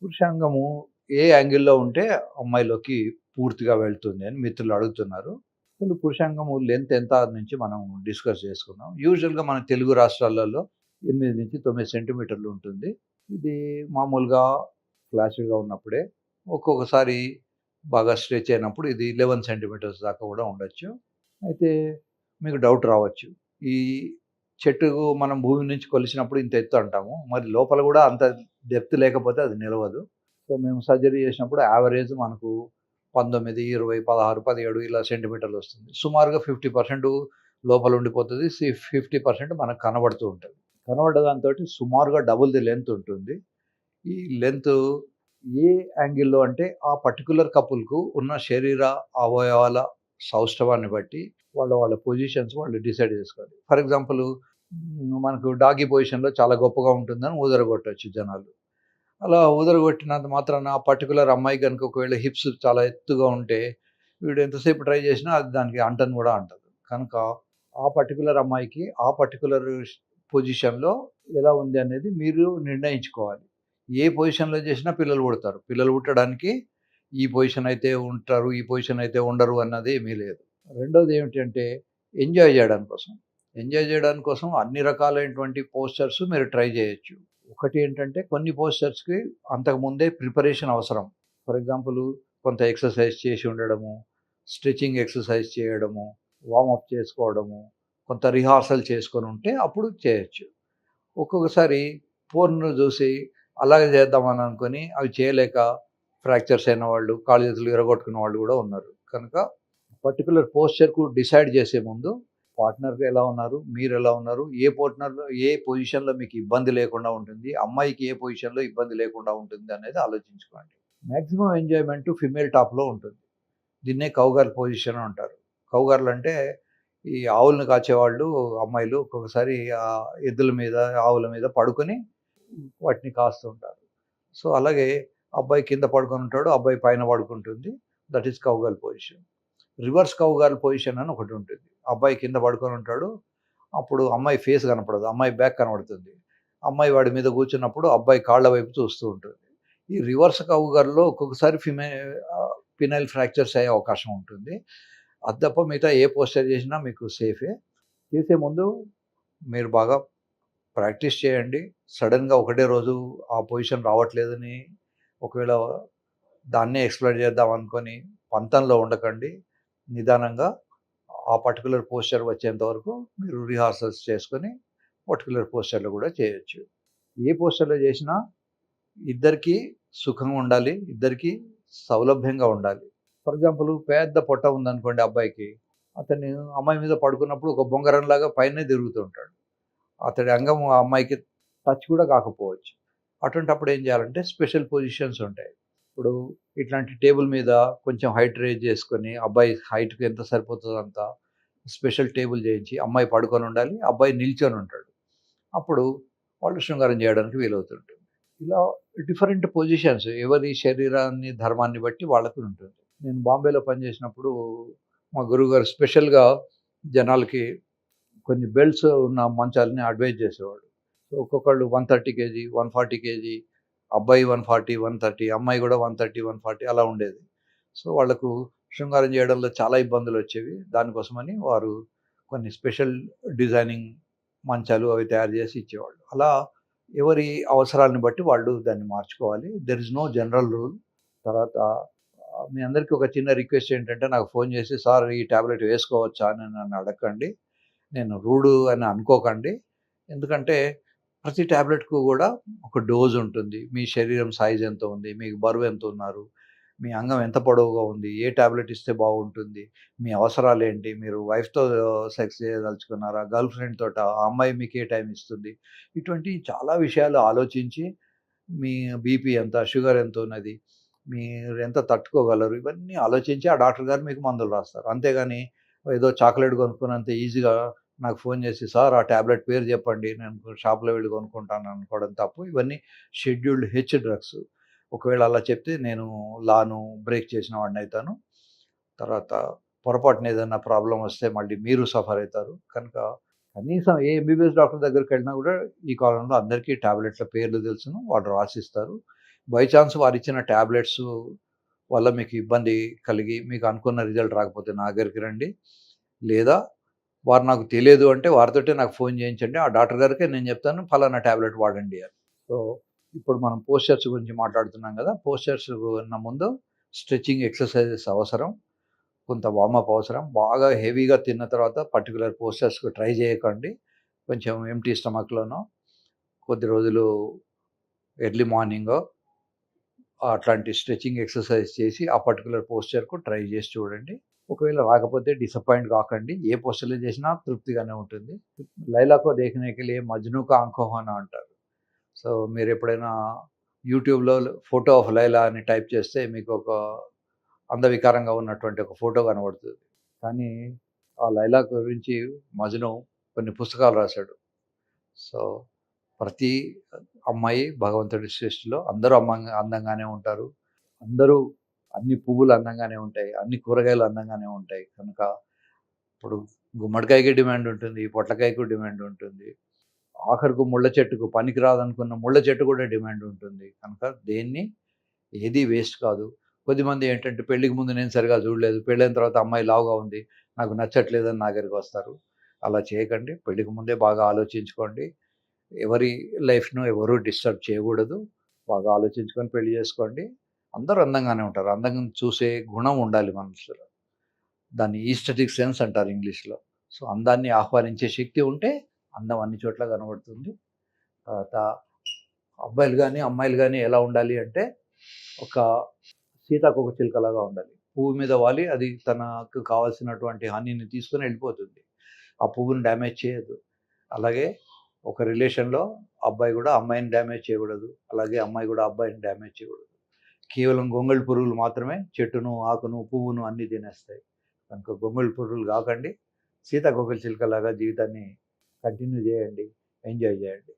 పురుషాంగము ఏ యాంగిల్‌లో ఉంటే అమ్మాయిలోకి పూర్తిగా వెళ్తుంది అని మిత్రులు అడుగుతున్నారు. అసలు పురుషాంగము లెంత్ ఎంత నుంచి మనం డిస్కస్ చేసుకుందాం. యూజువల్‌గా మన తెలుగు రాష్ట్రాలలో 8-9 సెంటీమీటర్లు ఉంటుంది. ఇది మామూలుగా ఫ్లాసిడ్‌గా ఉన్నప్పుడే. ఒక్కొక్కసారి బాగా స్ట్రెచ్ అయినప్పుడు ఇది 11 సెంటీమీటర్స్ దాకా కూడా ఉండొచ్చు. అయితే మీకు డౌట్ రావచ్చు. ఈ చెట్టుకు మనం భూమి నుంచి కొలిచినప్పుడు ఇంత ఎత్తు అంటాము. మరి లోపల కూడా అంత డెప్త్ లేకపోతే అది నిలవదు. సో, మేము సర్జరీ చేసినప్పుడు యావరేజ్ మనకు 19, 20, 16, 17 ఇలా సెంటీమీటర్లు వస్తుంది. సుమారుగా 50% లోపల ఉండిపోతది. 50% మనకు కనబడుతూ ఉంటది. కనబడ్డ దాంతోటి సుమారుగా డబుల్ ది లెంత్ ఉంటుంది. ఈ లెంత్ ఏ యాంగిల్‌లో అంటే ఆ పర్టిక్యులర్ కపుల్‌కు ఉన్న శరీర అవయవాల సౌష్ఠవాన్ని బట్టి వాళ్ళ వాళ్ళ పొజిషన్స్ వాళ్ళు డిసైడ్ చేసుకోవాలి. ఫర్ ఎగ్జాంపుల్ మనకు డాగీ పొజిషన్‌లో చాలా గొప్పగా ఉంటుందని ఊదరగొట్టొచ్చు జనాలు. అలా ఊదరగొట్టినంత మాత్రాన ఆ పర్టిక్యులర్ అమ్మాయి గనుక ఒకవేళ హిప్స్ చాలా ఎత్తుగా ఉంటే, వీడు ఎంతసేపు ట్రై చేసినా అది దానికి అంటను కూడా అంటదు. కనుక ఆ పర్టిక్యులర్ అమ్మాయికి ఆ పర్టిక్యులర్ పొజిషన్‌లో ఎలా ఉంది అనేది మీరు నిర్ణయించుకోవాలి. ఏ పొజిషన్‌లో చేసినా పిల్లలు పుడతారు. పిల్లలు పుట్టడానికి ఈ పొజిషన్ అయితే ఉంటారు, ఈ పొజిషన్ అయితే ఉండరు అన్నది ఏమీ లేదు. రెండోది ఏమిటంటే ఎంజాయ్ చేయడం కోసం. ఎంజాయ్ చేయడానికి కోసం అన్ని రకాలైనటువంటి పోస్చర్స్ మీరు ట్రై చేయొచ్చు. ఒకటి ఏంటంటే కొన్ని పోస్చర్స్‌కి అంతకుముందే ప్రిపరేషన్ అవసరం. ఫర్ ఎగ్జాంపుల్ కొంత ఎక్సర్సైజ్ చేసి ఉండడము, స్ట్రెచింగ్ ఎక్సర్సైజ్ చేయడము, వార్మప్ చేసుకోవడము, కొంత రిహార్సల్ చేసుకొనుంటే అప్పుడు చేయొచ్చు. ఒక్కొక్కసారి పోర్న్ చూసి అలాగే చేద్దామని అనుకోని అవి చేయలేక ఫ్రాక్చర్స్ అయిన వాళ్ళు, కాళ్ళు చేతులు విరగొట్టుకున్న వాళ్ళు కూడా ఉన్నారు. కనుక పర్టిక్యులర్ పోస్చర్‌కు డిసైడ్ చేసే ముందు పార్ట్నర్‌గా ఎలా ఉన్నారు? మీరెలా ఉన్నారు? ఏ పొజిషన్‌లో మీకు ఇబ్బంది లేకుండా ఉంటుంది? అమ్మాయికి ఏ పొజిషన్‌లో ఇబ్బంది లేకుండా ఉంటుంది అనేది ఆలోచించుకోండి. మాక్సిమం ఎంజాయ్‌మెంట్ ఫీమేల్ టాప్‌లో ఉంటుంది. దీన్నే కౌగర్ల్ పొజిషన్ అంటారు. కౌగర్ల్ అంటే ఈ ఆవులను కాచేవాళ్ళు అమ్మాయిలు ఒక్కొక్కసారి ఎద్దుల మీద, ఆవుల మీద పడుకొని వాటిని కాస్తూ ఉంటారు. సో, అలాగే అబ్బాయి కింద పడుకొని ఉంటాడు. అబ్బాయి పైన పడుకుంటుంది. That is cowgirl position. Reverse cowgirl position అని ఒకటుంటుంది. అబ్బాయి కింద పడుకొని ఉంటాడు. అప్పుడు అమ్మాయి ఫేస్ కనపడదు. అమ్మాయి బ్యాక్ కనబడుతుంది. అమ్మాయి వాడి మీద కూర్చున్నప్పుడు అబ్బాయి కాళ్ళ వైపు చూస్తూ ఉంటుంది. ఈ రివర్స్ కౌగర్‌లో ఒక్కొక్కసారి ఫినైల్ ఫ్రాక్చర్స్ అయ్యే అవకాశం ఉంటుంది. అది తప్ప మిగతా ఏ పోస్చర్ చేసినా మీకు సేఫే. చేసే ముందు మీరు బాగా ప్రాక్టీస్ చేయండి. సడెన్‌గా ఒకటే రోజు ఆ పొజిషన్ రావట్లేదని ఒకవేళ దాన్నే ఎక్స్‌ప్లోర్ చేద్దాం అనుకోని పంతంలో ఉండకండి. నిదానంగా ఆ పర్టిక్యులర్ పోస్చర్ వచ్చేంత వరకు మీరు రిహార్సల్స్ చేసుకొని పర్టిక్యులర్ పోస్చర్‌లో కూడా చేయొచ్చు. ఏ పోస్చర్‌లో చేసినా ఇద్దరికీ సుఖంగా ఉండాలి. ఇద్దరికీ సౌలభ్యంగా ఉండాలి. ఫర్ ఎగ్జాంపుల్ పెద్ద పొట్ట ఉందనుకోండి అబ్బాయికి. అతను అమ్మాయి మీద పడుకున్నప్పుడు ఒక బొంగరంలాగా పైనే తిరుగుతూ ఉంటాడు. అతడి అంగం ఆ అమ్మాయికి టచ్ కూడా కాకపోవచ్చు. అటువంటప్పుడు ఏం చేయాలంటే స్పెషల్ పొజిషన్స్ ఉంటాయి. ఇప్పుడు ఇట్లాంటి టేబుల్ మీద కొంచెం హైట్ రైజ్ చేసుకొని అబ్బాయి హైట్‌కి ఎంత సరిపోతదో అంత స్పెషల్ టేబుల్ చేయించి అమ్మాయి పడుకొని ఉండాలి. అబ్బాయి నిల్చొని ఉంటాడు. అప్పుడు వాళ్ళు శృంగారం చేయడానికి వీలవుతుంటుంది. ఇలా డిఫరెంట్ పొజిషన్స్ ఎవరి శరీరాన్ని, ధర్మాన్ని బట్టి వాళ్ళకి ఉంటుంది. నేను బాంబేలో పనిచేసినప్పుడు మా గురువుగారు స్పెషల్‌గా జనాలకి కొన్ని బెల్ట్స్ ఉన్న మంచాలని అడ్వైజ్ చేసేవాడు. సో, ఒక్కొక్కళ్ళు 130 కేజీ, 140 కేజీ, అబ్బాయి 140, 130, అమ్మాయి కూడా 130, 140 అలా ఉండేది. సో, వాళ్ళకు శృంగారం చేయడంలో చాలా ఇబ్బందులొచ్చేవి. దానికోసమని వారు కొన్ని స్పెషల్ డిజైనింగ్ మంచాలు అవి తయారు చేసి ఇచ్చేవాళ్ళు. అలా ఎవరి అవసరాలను బట్టి వాళ్ళు దాన్ని మార్చుకోవాలి. There is no general rule. తర్వాత మీ అందరికీ ఒక చిన్న రిక్వెస్ట్ ఏంటంటే నాకు ఫోను చేసి, "సార్ ఈ టాబ్లెట్ వేసుకోవచ్చా?" అని నన్ను అడగకండి. నేను రూడు అని అనుకోకండి. ఎందుకంటే ప్రతి టాబ్లెట్‌కు గూడా ఒక డోస్ ఉంటుంది. మీ శరీరం సైజ్ ఎంత ఉంది? మీకు బరువు ఎంతున్నారు? మీ అంగం ఎంత పొడవుగా ఉంది? ఏ టాబ్లెట్ ఇస్తే బాగుంటుంది? మీ అవసరాలేంటి? మీరు వైఫ్‌తో సెక్స్ చేయదలుచుకున్నారా? గర్ల్ ఫ్రెండ్ తోటా? ఆ అమ్మాయి మీకు ఏ టైం ఇస్తుంది? ఇటువంటి చాలా విషయాలు ఆలోచించి మీ బీపీ ఎంత? షుగర్ ఎంతున్నది? మీరు ఎంత తట్టుకోగలరు? ఇవన్నీ ఆలోచించి ఆ డాక్టర్ గారు మీకు మందులు రాస్తారు. అంతేగాని ఏదో చాక్లేట్ కొనుక్కున్నంత ఈజీగా నాకు ఫోను చేసి, "సార్ ఆ టాబ్లెట్ పేరు చెప్పండి. నేను షాప్‌లో వెళ్లి కొనుక్కుంటాను" అనుకోవడం తప్పు. ఇవన్నీ షెడ్యూల్డ్ హెచ్ డ్రగ్స్. ఒకవేళ అలా చెప్తే నేను లాను బ్రేక్ చేసిన వాడినైతాను. తర్వాత పొరపాటున ఏదన్నా ప్రాబ్లమ్ వస్తే మళ్ళీ మీరు సఫర్ అయితారు. కనుక కనీసం ఏ ఎంబీబీఎస్ డాక్టర్ దగ్గరికెళ్ళినా గూడా ఈ కాలంలో అందరికీ టాబ్లెట్ల పేర్లు తెలుసును. వాళ్ళు రాసిస్తారు. బై చాన్స్ వారిచ్చిన టాబ్లెట్స్ వల్ల మీకు ఇబ్బంది కలిగి, మీకు అనుకున్న రిజల్ట్ రాకపోతే నా దగ్గరికి రండి. లేదా వారు నాకు తెలియదు అంటే వారితోటే నాకు ఫోన్ చేయించండి. ఆ డాక్టర్ గారికే నేను చెప్తాను ఫలానా టాబ్లెట్ వాడండి అని. సో, ఇప్పుడు మనం పోస్చర్స్ గురించి మాట్లాడుతున్నాం గదా! పోస్చర్స్ కన్నా ముందు స్ట్రెచింగ్ ఎక్సర్‌సైజెస్ అవసరం. కొంత వార్మప్ అవసరం. బాగా హెవీగా తిన్న తర్వాత పర్టిక్యులర్ పోస్చర్స్‌కి ట్రై చేయకండి. కొంచెం ఎంప్టీ స్టమక్‌లోనో కొద్ది రోజులు ఎర్లీ మార్నింగో అట్లాంటి స్ట్రెచింగ్ ఎక్సర్‌సైజ్ చేసి ఆ పర్టిక్యులర్ పోస్చర్‌కు ట్రై చేసి చూడండి. ఒకవేళ రాకపోతే డిసప్పాయింట్ కాకండి. ఏ పోస్చర్‌లో చేసినా తృప్తిగానే ఉంటుంది. 'లైలా కో దేఖనే కే లియే మజ్ను కా ఆంఖో హోనా' అంటారు. సో, మీరెప్పుడైనా యూట్యూబ్‌లో 'ఫోటో ఆఫ్ లైలా' అని టైప్ చేస్తే మీకొక అందవికారంగా ఉన్నటువంటి ఒక ఫోటో కనబడుతది. కానీ ఆ లైలా గురించి మజ్ను కొన్ని పుస్తకాలు రాసాడు. సో, ప్రతి అమ్మాయి భగవంతుడి సృష్టిలో అందరూ అందంగానే ఉంటారు. అందరూ అన్ని పువ్వులు అందంగానే ఉంటాయి. అన్ని కూరగాయలు అందంగానే ఉంటాయి. కనుక ఇప్పుడు గుమ్మడికాయకి డిమాండ్ ఉంటుంది. పొట్లకాయకు డిమాండ్ ఉంటుంది. ఆఖరికి ముళ్ళ చెట్టుకు పనికిరాదనుకున్న ముళ్ళ చెట్టు కూడా డిమాండ్ ఉంటుంది. కనుక దేన్ని ఏది వేస్ట్ కాదు. కొద్దిమంది ఏంటంటే పెళ్ళికి ముందు నేను సరిగ్గా చూడలేదు. పెళ్ళైన తర్వాత అమ్మాయి లావుగా ఉంది. నాకు నచ్చట్లేదని నా దగ్గరికొస్తారు. అలా చేయకండి. పెళ్ళికి ముందే బాగా ఆలోచించుకోండి. ఎవరి లైఫ్‌ను ఎవరు డిస్టర్బ్ చేయకూడదు. బాగా ఆలోచించుకొని పెళ్లి చేసుకోండి. అందరూ అందంగానే ఉంటారు. అందంగా చూసే గుణం ఉండాలి మనుషులో. దాన్ని ఈస్థెటిక్ సెన్స్ అంటారు ఇంగ్లీష్‌లో. సో, అందాన్ని ఆహ్వానించే శక్తి ఉంటే అందం అన్ని చోట్ల కనబడుతుంది. తర్వాత అబ్బాయిలు గాని, అమ్మాయిలు గాని ఎలా ఉండాలి అంటే ఒక సీతాకోకచిలుకలాగా ఉండాలి. పువ్వు మీద వాలి అది తనకు కావాల్సినటువంటి హనీని తీసుకొని వెళ్ళిపోతుంది. ఆ పువ్వుని డ్యామేజ్ చేయదు. అలాగే ఒక రిలేషన్‌లో అబ్బాయి గూడా అమ్మాయిని డ్యామేజ్ చేయకూడదు. అలాగే అమ్మాయి గూడా అబ్బాయిని డ్యామేజ్ చేయకూడదు. కేవలం గొంగళి పురుగులు మాత్రమే చెట్టును, ఆకును, పువ్వును అన్నీ తినేస్తాయి. కనుక గొంగళి పురుగులు గాకండి. సీతాకోకచిలుకలాగా జీవితాన్ని కంటిన్యూ జేయండి. ఎంజాయ్ జేయండి.